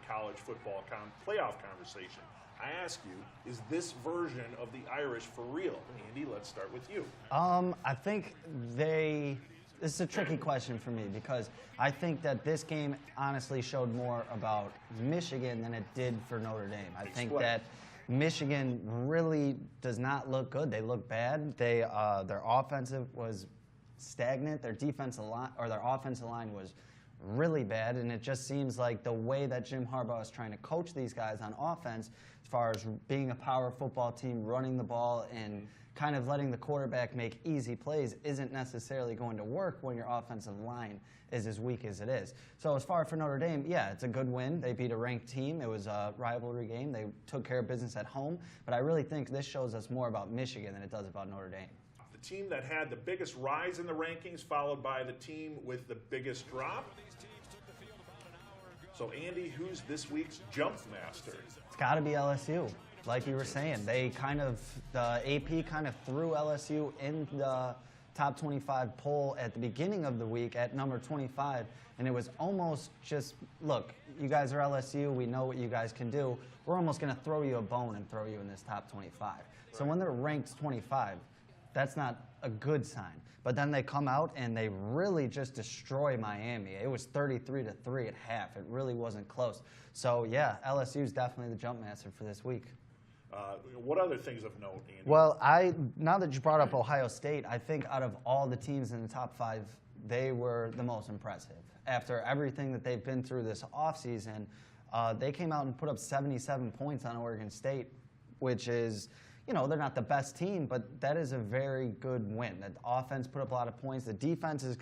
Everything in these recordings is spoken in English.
college football playoff conversation. I ask you, is this version of the Irish for real? Andy, let's start with you. I think this is a tricky question for me because I think that this game honestly showed more about Michigan than it did for Notre Dame. I think that Michigan really does not look good. They look bad. Their offensive was stagnant. Their defensive line or their offensive line was really bad, and it just seems like the way that Jim Harbaugh is trying to coach these guys on offense, as far as being a power football team, running the ball, and kind of letting the quarterback make easy plays, isn't necessarily going to work when your offensive line is as weak as it is. So as far as for Notre Dame, yeah, it's a good win. They beat a ranked team. It was a rivalry game. They took care of business at home. But I really think this shows us more about Michigan than it does about Notre Dame. The team that had the biggest rise in the rankings, followed by the team with the biggest drop. So, Andy, who's this week's jump master? It's got to be LSU. Like you were saying, the AP kind of threw LSU in the top 25 poll at the beginning of the week at number 25, and it was almost just, look, you guys are LSU, we know what you guys can do, we're almost going to throw you a bone and throw you in this top 25. So when they're ranked 25, that's not a good sign. But then they come out and they really just destroy Miami. It was 33-3 at half. It really wasn't close. So, yeah, LSU is definitely the jump master for this week. What other things of note, Andy? Well, now that you brought up Ohio State, I think out of all the teams in the top 5, they were the most impressive. After everything that they've been through this offseason, they came out and put up 77 points on Oregon State, which is, you know, they're not the best team, but that is a very good win. The offense put up a lot of points. The defense is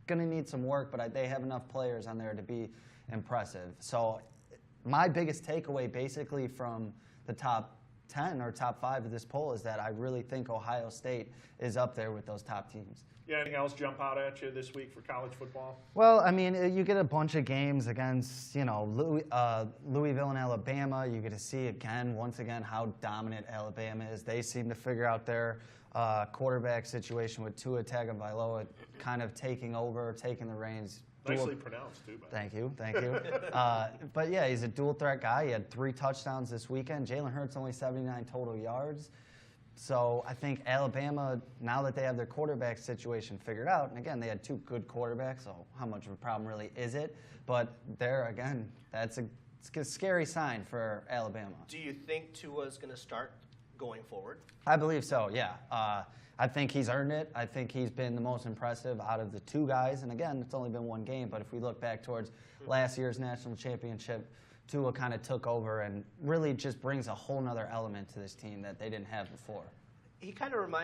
going to need some work, but they have enough players on there to be impressive. So my biggest takeaway basically from the top 10 or top 5 of this poll is that I really think Ohio State is up there with those top teams. Yeah, anything else jump out at you this week for college football? Well, I mean, you get a bunch of games against, you know, Louisville and Alabama. You get to see once again, how dominant Alabama is. They seem to figure out their quarterback situation with Tua Tagovailoa kind of taking over, taking the reins. Nicely pronounced, too. Thank you. But, yeah, he's a dual-threat guy. He had 3 touchdowns this weekend. Jalen Hurts only 79 total yards. So I think Alabama, now that they have their quarterback situation figured out, and again, they had 2 good quarterbacks, so how much of a problem really is it? But there, again, it's a scary sign for Alabama. Do you think Tua's going to start going forward? I believe so, yeah. I think he's earned it. I think he's been the most impressive out of the 2 guys. And again, it's only been 1 game, but if we look back towards last year's national championship, Tua kind of took over and really just brings a whole nother element to this team that they didn't have before. He kind of reminds